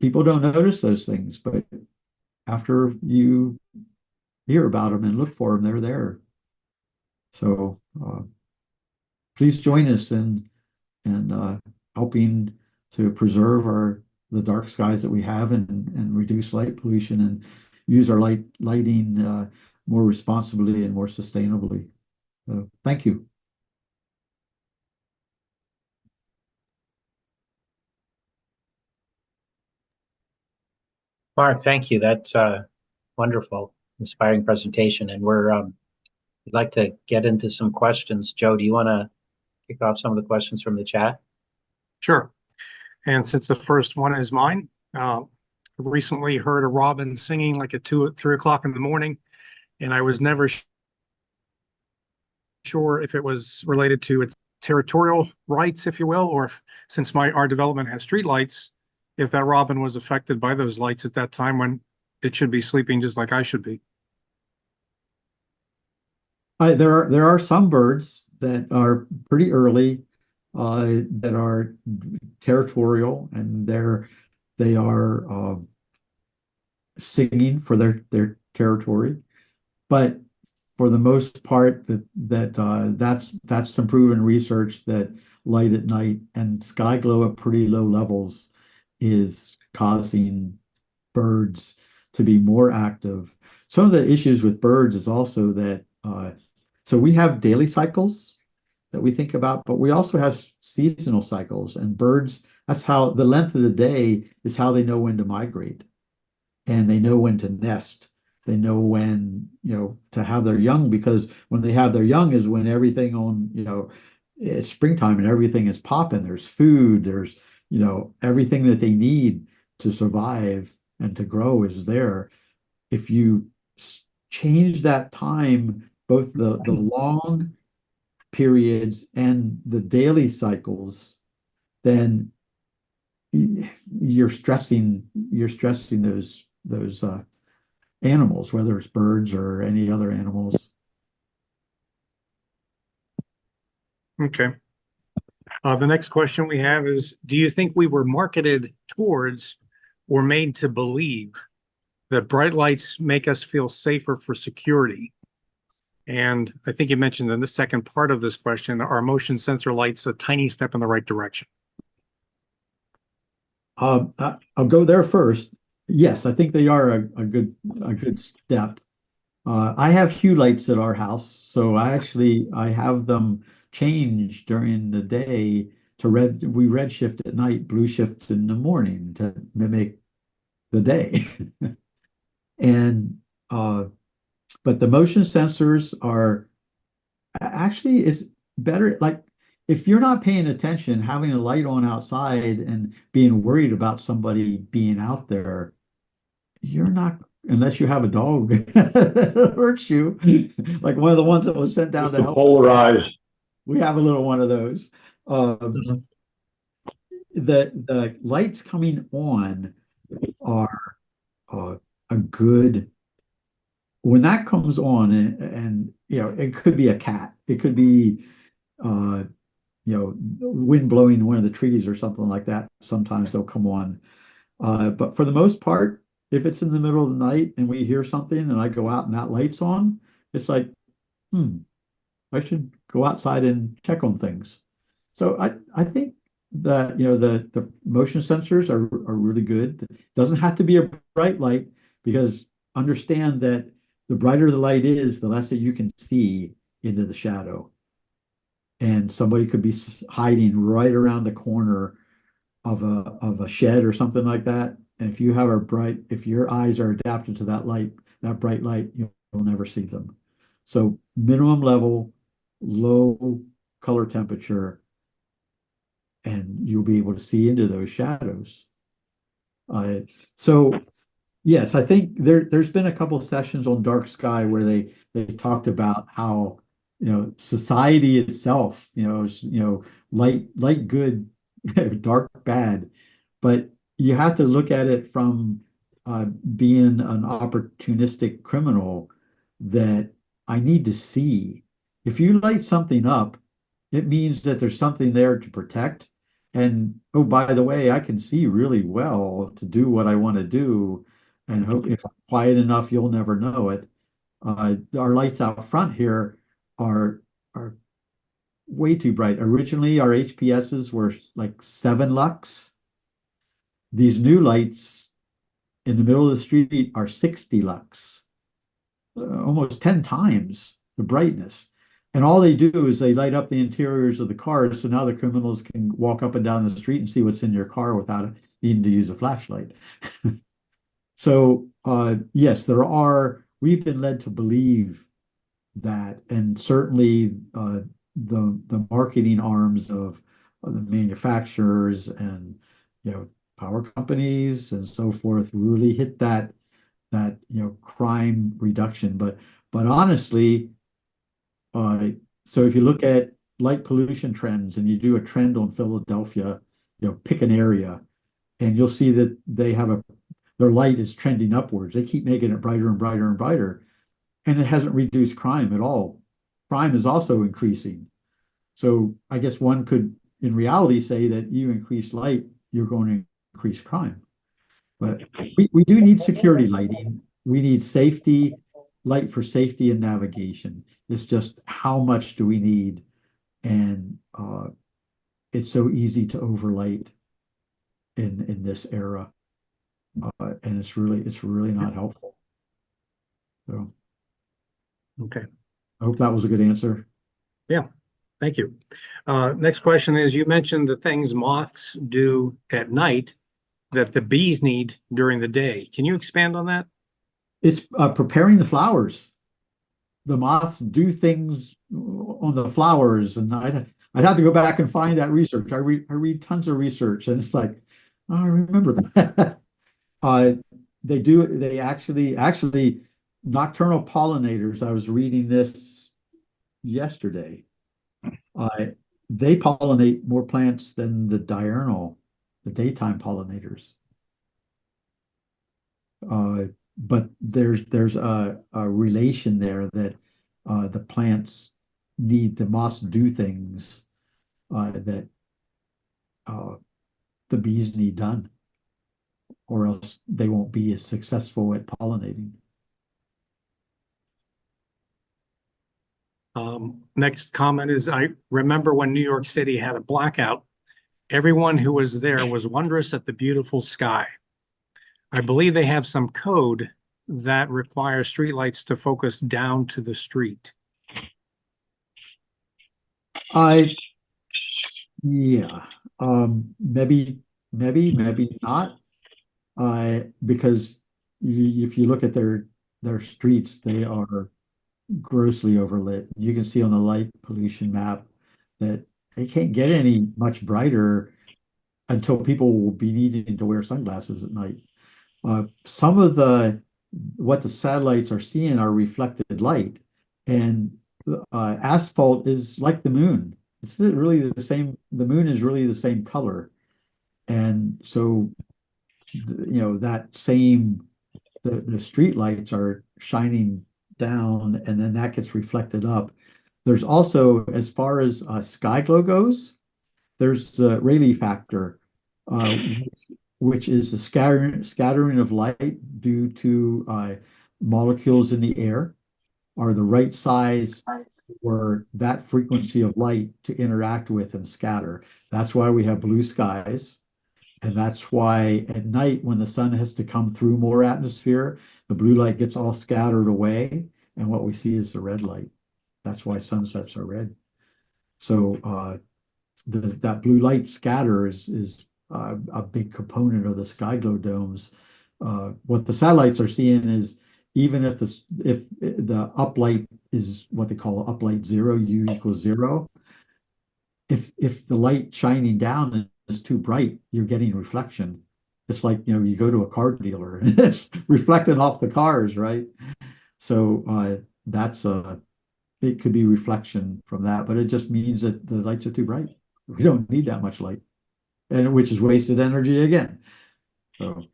Speaker 2: People don't notice those things, but after you hear about them and look for them, they're there. So please join us in helping to preserve the dark skies that we have, and reduce light pollution, and use our lighting more responsibly and more sustainably. So thank you.
Speaker 1: Mark, thank you. That's wonderful, inspiring presentation. And we'd like to get into some questions. Joe, do you want to kick off some of the questions from the chat?
Speaker 3: Sure. And since the first one is mine, I recently heard a robin singing like at 2 or 3 o'clock in the morning, and I was never sure if it was related to its territorial rights, if you will, or if, since our development has street lights, if that robin was affected by those lights at that time when it should be sleeping just like I should be.
Speaker 2: There are some birds that are pretty early, that are territorial, and they are singing for their territory. But for the most part, that's some proven research that light at night and sky glow at pretty low levels is causing birds to be more active. Some of the issues with birds is also that so we have daily cycles that we think about, but we also have seasonal cycles, and birds, that's how the length of the day is how they know when to migrate, and they know when to nest. They know when, to have their young, because when they have their young is when everything it's springtime and everything is popping. There's food, there's, everything that they need to survive and to grow is there. If you change that time, both the long periods and the daily cycles, then you're stressing those animals, whether it's birds or any other animals.
Speaker 3: Okay. The next question we have is, do you think we were marketed towards or made to believe that bright lights make us feel safer for security? And I think you mentioned in the second part of this question, are motion sensor lights a tiny step in the right direction?
Speaker 2: I'll go there first. Yes, I think they are a good step. I have hue lights at our house, so I have them change during the day to red. We red shift at night, blue shift in the morning to mimic the day. And but the motion sensors are actually is better. Like, if you're not paying attention, having a light on outside and being worried about somebody being out there, you're not, unless you have a dog that hurts you, like one of the ones that was sent down to help.
Speaker 4: Polarized.
Speaker 2: We have a little one of those. The lights coming on are a good, when that comes on, and it could be a cat, it could be wind blowing one of the trees or something like that. Sometimes they'll come on, but for the most part, if it's in the middle of the night and we hear something and I go out and that light's on, it's like, I should go outside and check on things. So I think that the motion sensors are really good. It doesn't have to be a bright light, because understand that the brighter the light is, the less that you can see into the shadow. And somebody could be hiding right around the corner of a shed or something like that. And if your eyes are adapted to that light, that bright light, you'll never see them. So minimum level low color temperature, and you'll be able to see into those shadows. So yes, I think there's been a couple of sessions on dark sky where they talked about how, society itself, light good, dark bad, but you have to look at it from being an opportunistic criminal, that I need to see. If you light something up, it means that there's something there to protect. And oh, by the way, I can see really well to do what I want to do. And hope if I'm quiet enough, you'll never know it. Our lights out front here are way too bright. Originally, our HPSs were like 7 lux. These new lights in the middle of the street are 60 lux, almost 10 times the brightness. And all they do is they light up the interiors of the cars, so now the criminals can walk up and down the street and see what's in your car without needing to use a flashlight. So yes, we've been led to believe that, and certainly the marketing arms of the manufacturers and power companies and so forth really hit that crime reduction. But honestly, so if you look at light pollution trends and you do a trend on Philadelphia, pick an area, and you'll see that their light is trending upwards. They keep making it brighter and brighter and brighter, and it hasn't reduced crime at all. Crime is also increasing. So I guess one could, in reality, say that you increase light, you're going to increase crime. But we do need security lighting. We need safety, light for safety and navigation. It's just how much do we need? And it's so easy to overlight in this era. And it's really not helpful. So
Speaker 3: Okay.
Speaker 2: I hope that was a good answer.
Speaker 3: Yeah. Thank you. Next question is, you mentioned the things moths do at night that the bees need during the day. Can you expand on that?
Speaker 2: It's preparing the flowers. The moths do things on the flowers, and I'd have to go back and find that research. I read tons of research, and it's like, oh, I remember that. They actually nocturnal pollinators. I was reading this yesterday. They pollinate more plants than the diurnal, the daytime pollinators. But there's a relation there that the plants need, the moths do things that the bees need done, or else they won't be as successful at pollinating.
Speaker 3: Next comment is, I remember when New York City had a blackout, everyone who was there was wondrous at the beautiful sky. I believe they have some code that requires streetlights to focus down to the street.
Speaker 2: Yeah, maybe not. Because if you look at their streets, they are grossly overlit. You can see on the light pollution map that they can't get any much brighter until people will be needing to wear sunglasses at night. Some of what the satellites are seeing are reflected light, and asphalt is like the moon. It's really the same. The moon is really the same color, and so that same the street lights are shining down, and then that gets reflected up. There's also, as far as sky glow goes, there's the Rayleigh factor, uh, which is the scattering of light due to molecules in the air are the right size for that frequency of light to interact with and scatter. That's why we have blue skies. And that's why at night, when the sun has to come through more atmosphere, the blue light gets all scattered away. And what we see is the red light. That's why sunsets are red. So that blue light scatter is a big component of the sky glow domes. What the satellites are seeing is even if the uplight is what they call uplight zero, U equals zero, if the light shining down is too bright, you're getting reflection. It's like, you go to a car dealer and it's reflecting off the cars, right? So that's it could be reflection from that, but it just means that the lights are too bright. We don't need that much light, and which is wasted energy again. So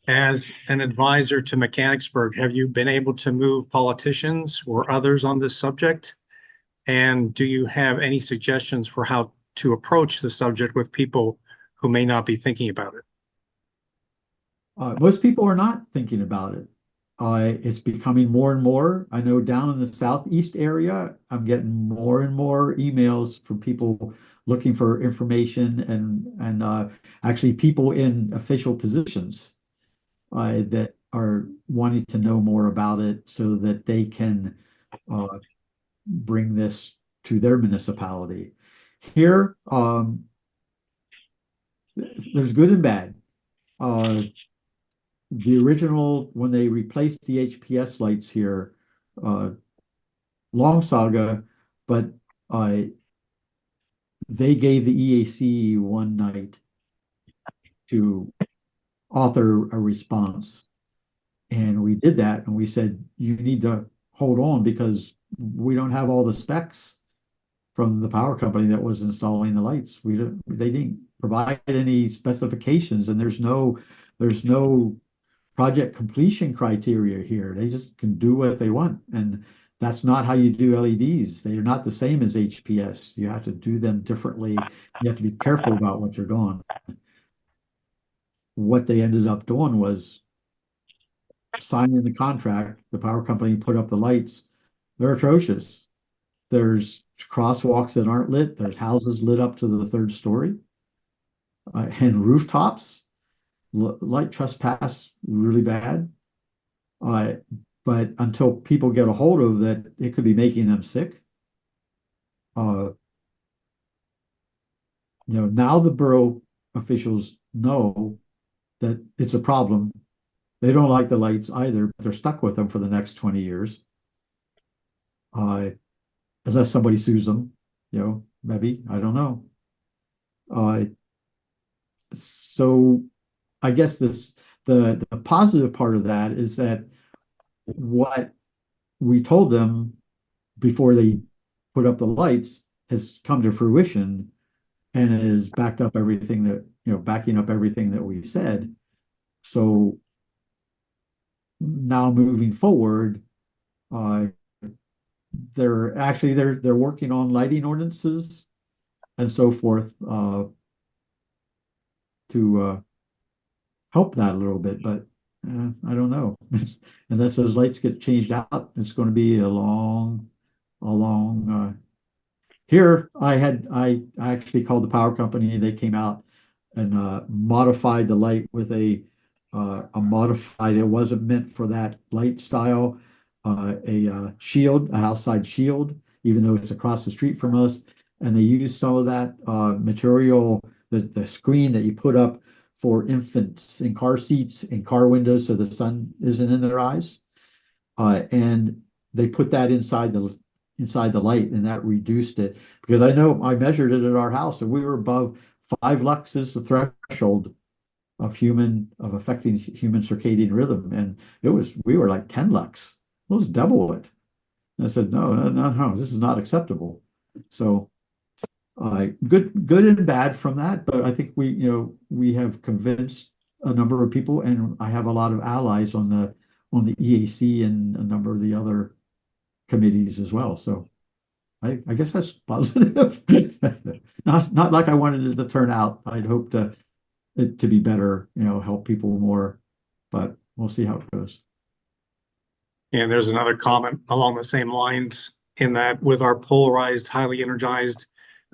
Speaker 3: As an advisor to Mechanicsburg, have you been able to move politicians or others on this subject? And do you have any suggestions for how to approach the subject with people who may not be thinking about it?
Speaker 2: most people are not thinking about it. It's becoming more and more. I know down in the southeast area, I'm getting more and more emails from people looking for information and actually people in official positions that are wanting to know more about it so that they can bring this to their municipality. Here, there's good and bad. The original, when they replaced the HPS lights here, long saga, but they gave the EAC one night to author a response. And we did that, and we said, you need to hold on because we don't have all the specs from the power company that was installing the lights. They didn't provide any specifications, and there's no project completion criteria here. They just can do what they want. And that's not how you do LEDs. They're not the same as HPS. You have to do them differently. You have to be careful about what you're doing. What they ended up doing was signing the contract. The power company put up the lights. They're atrocious. There's crosswalks that aren't lit. There's houses lit up to the third story. And rooftops, light trespass, really bad. But until people get a hold of that, it could be making them sick. Now the borough officials know that it's a problem. They don't like the lights either, but they're stuck with them for the next 20 years. Unless somebody sues them, maybe, I don't know. So I guess the positive part of that is that what we told them before they put up the lights has come to fruition, and it has backing up everything that we said. So now moving forward, they're working on lighting ordinances and so forth to help that a little bit, but I don't know. Unless those lights get changed out, it's going to be a long. Here, I actually called the power company. They came out and modified the light with a modified. It wasn't meant for that light style. A shield, a outside shield, even though it's across the street from us. And they used some of that material, the screen that you put up for infants in car seats and car windows so the sun isn't in their eyes. And they put that inside the light, and that reduced it. Because I know I measured it at our house, and we were above 5 lux is the threshold of affecting human circadian rhythm. And we were like 10 lux. It was double it. And I said, no, this is not acceptable. So good and bad from that, but I think we have convinced a number of people, and I have a lot of allies on the EAC and a number of the other committees as well. So I guess that's positive. Not like I wanted it to turn out. I'd hoped it to be better, help people more, but we'll see how it goes.
Speaker 3: And there's another comment along the same lines, in that with our polarized, highly energized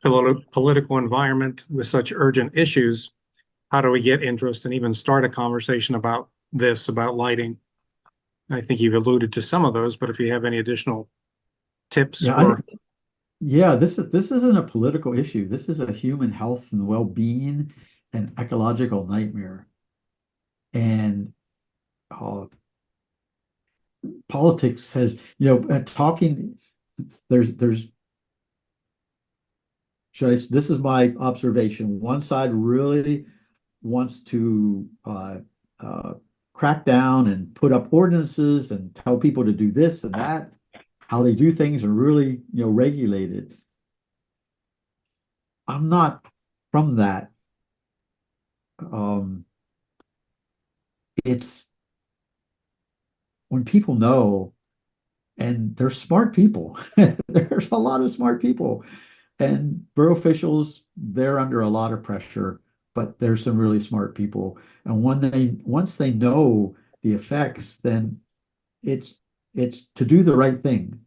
Speaker 3: political environment with such urgent issues, how do we get interest and even start a conversation about lighting? I think you've alluded to some of those, but if you have any additional tips
Speaker 2: this isn't a political issue. This is a human health and well-being and ecological nightmare. And uh, politics has, talking, there's this is my observation. One side really wants to crack down and put up ordinances and tell people to do this and that, how they do things, and really, regulate it. I'm not from that. It's when people know, and they're smart people. There's a lot of smart people, and borough officials, they're under a lot of pressure, but there's some really smart people. And once they know the effects, then it's to do the right thing,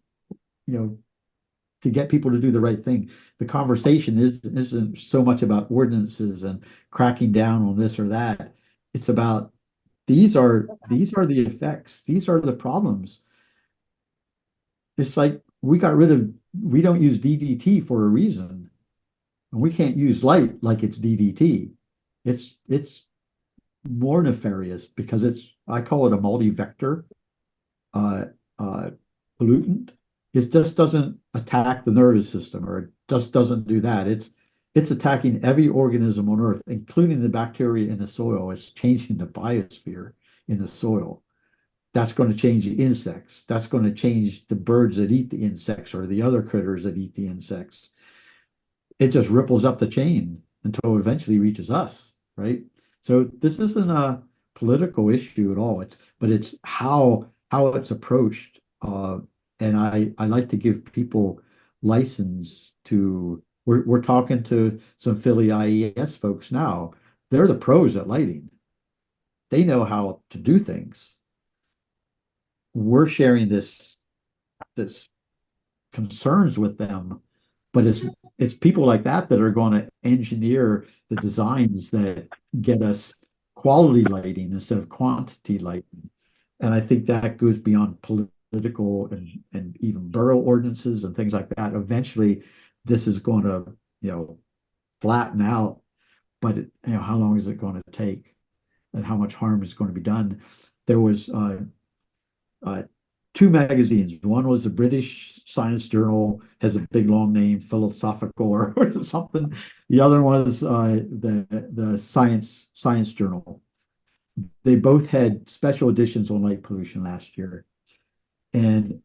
Speaker 2: to get people to do the right thing. The conversation isn't so much about ordinances and cracking down on this or that. It's about these are the effects. These are the problems. It's like we don't use DDT for a reason. And we can't use light like it's DDT. It's more nefarious because I call it a multi-vector uh, pollutant. It just doesn't attack the nervous system, or it just doesn't do that. It's attacking every organism on Earth, including the bacteria in the soil. It's changing the biosphere in the soil. That's going to change the insects. That's going to change the birds that eat the insects or the other critters that eat the insects. It just ripples up the chain until it eventually reaches us, right? So this isn't a political issue at all. But it's how it's approached. And I like to give people license to. We're talking to some Philly IES folks now. They're the pros at lighting. They know how to do things. We're sharing this concerns with them, but it's people like that that are going to engineer the designs that get us quality lighting instead of quantity lighting. And I think that goes beyond political and even borough ordinances and things like that. Eventually, this is going to, flatten out, but how long is it going to take, and how much harm is going to be done? There was two magazines. One was the British Science Journal, has a big long name, philosophical or something. The other one was the Science Journal. They both had special editions on light pollution last year, and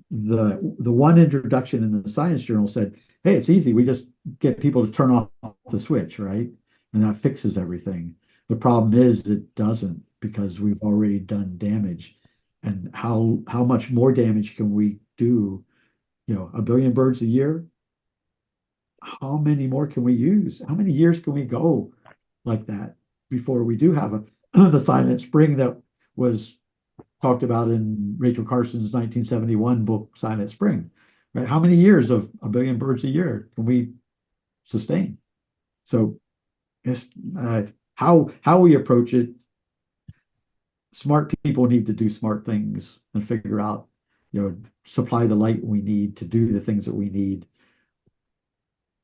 Speaker 2: the one introduction in the Science Journal said, "Hey, it's easy. We just get people to turn off the switch, right? And that fixes everything." The problem is it doesn't, because we've already done damage. And how much more damage can we do? 1 billion birds a year. How many more can we use? How many years can we go like that before we do have the silent spring that was talked about in Rachel Carson's 1971 book, Silent Spring, right? How many years of 1 billion birds a year can we sustain? So it's how we approach it. Smart people need to do smart things and figure out, supply the light we need to do the things that we need,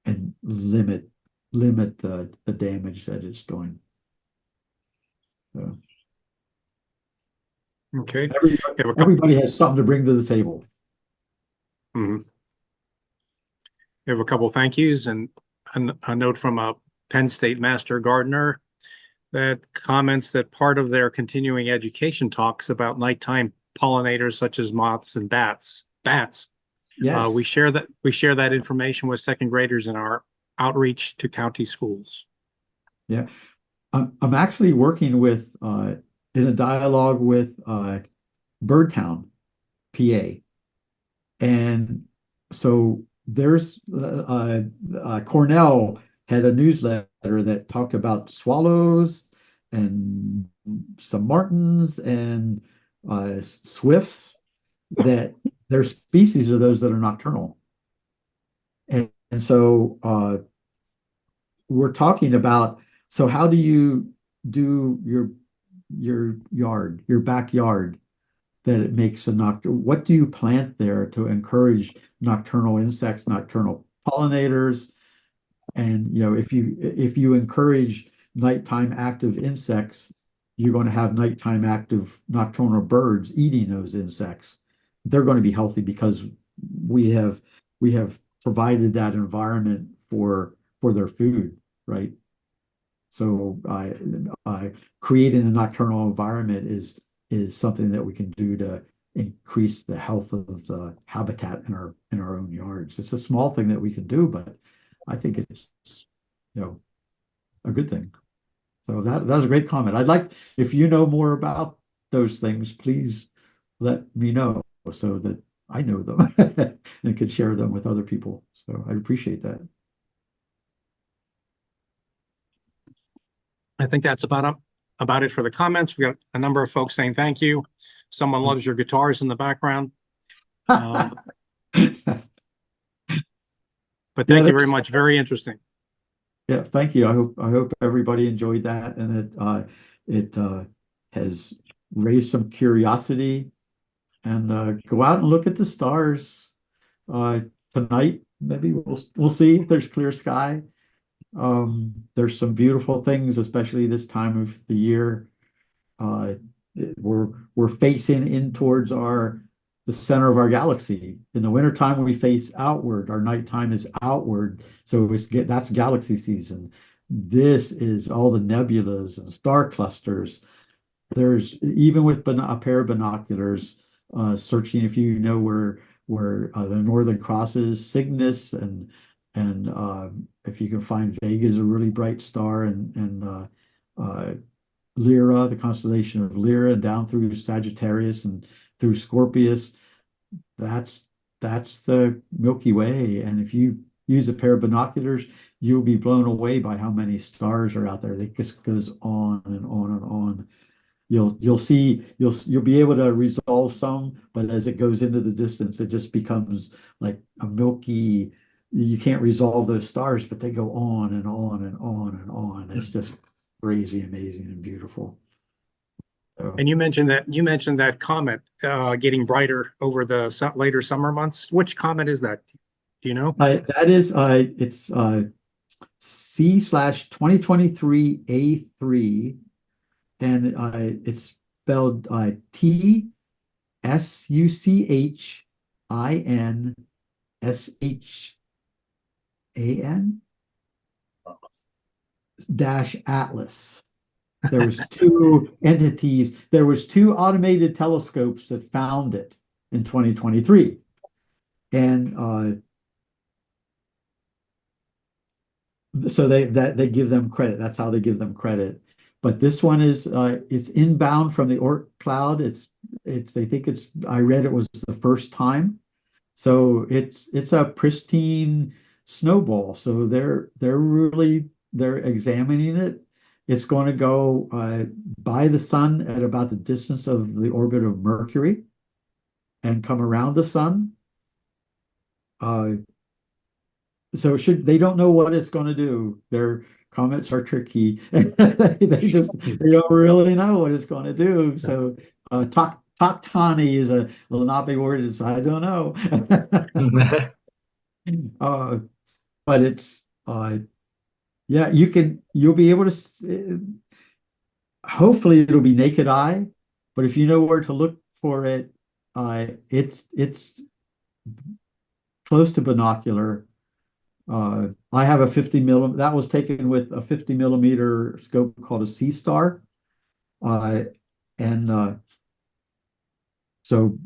Speaker 2: and limit the damage that it's doing. So
Speaker 3: Okay.
Speaker 2: everybody has something to bring to the table.
Speaker 3: We have a couple thank yous and a note from a Penn State master gardener that comments that part of their continuing education talks about nighttime pollinators such as moths and bats.
Speaker 2: Yes.
Speaker 3: We share that information with second graders in our outreach to county schools.
Speaker 2: Yeah. I'm actually working with in a dialogue with Birdtown, PA. And so there's Cornell had a newsletter that talked about swallows and some martins and swifts, that their species are those that are nocturnal. And so we're talking about, so how do you do your yard, your backyard, that it makes a nocturnal? What do you plant there to encourage nocturnal insects, nocturnal pollinators? And if you encourage nighttime active insects, you're going to have nighttime active nocturnal birds eating those insects. They're going to be healthy because we have provided that environment for their food, right? So creating a nocturnal environment is something that we can do to increase the health of the habitat in our own yards. It's a small thing that we can do, but I think it's, a good thing. So that was a great comment. I'd like, if you know more about those things, please let me know so that I know them and could share them with other people. So I appreciate that.
Speaker 3: I think that's about it for the comments. We got a number of folks saying thank you. Someone loves your guitars in the background. But thank you very much. Very interesting.
Speaker 2: Yeah, thank you. I hope everybody enjoyed that and that it has raised some curiosity. And go out and look at the stars tonight. Maybe we'll see if there's clear sky. There's some beautiful things, especially this time of the year. We're facing in towards the center of our galaxy. In the wintertime, we face outward. Our nighttime is outward. So that's galaxy season. This is all the nebulas and star clusters. There's, even with a pair of binoculars, searching, if you know where the Northern Cross is, Cygnus, and if you can find Vega is a really bright star, and Lyra, the constellation of Lyra, and down through Sagittarius and through Scorpius. That's the Milky Way. And if you use a pair of binoculars, you'll be blown away by how many stars are out there. It just goes on and on and on. You'll be able to resolve some, but as it goes into the distance, it just becomes like a milky. You can't resolve those stars, but they go on and on and on and on. It's just crazy, amazing, and beautiful. So,
Speaker 3: And you mentioned that comet getting brighter over the later summer months. Which comet is that? Do you know?
Speaker 2: that is it's C/2023 A3, and it's spelled TSUCHINSHAN -Atlas. There was two entities. There was two automated telescopes that found it in 2023, and so they give them credit. That's how they give them credit. But this one is it's inbound from the Oort cloud. They think it's, I read it was the first time. So it's a pristine snowball. So they're examining it. It's going to go by the sun at about the distance of the orbit of Mercury and come around the sun. So they don't know what it's going to do. Their comets are tricky. They don't really know what it's going to do. So Taktani will not be word. It's, I don't know. But it's yeah, you'll be able to hopefully it'll be naked eye, but if you know where to look for it, it's close to binocular. I have a 50 millimeter that was taken with a 50 millimeter scope called a Sea Star, and so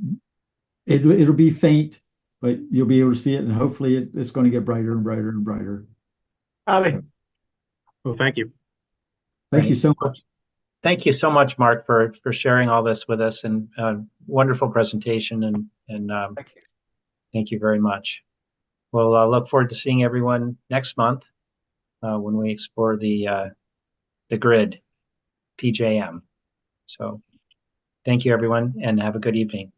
Speaker 2: it'll be faint, but you'll be able to see it, and hopefully it's going to get brighter and brighter and brighter.
Speaker 3: Well, thank you.
Speaker 2: Thank you so much.
Speaker 1: Thank you so much, Mark, for sharing all this with us, and wonderful presentation, and thank you very much. We'll look forward to seeing everyone next month when we explore the grid PJM. So thank you, everyone, and have a good evening.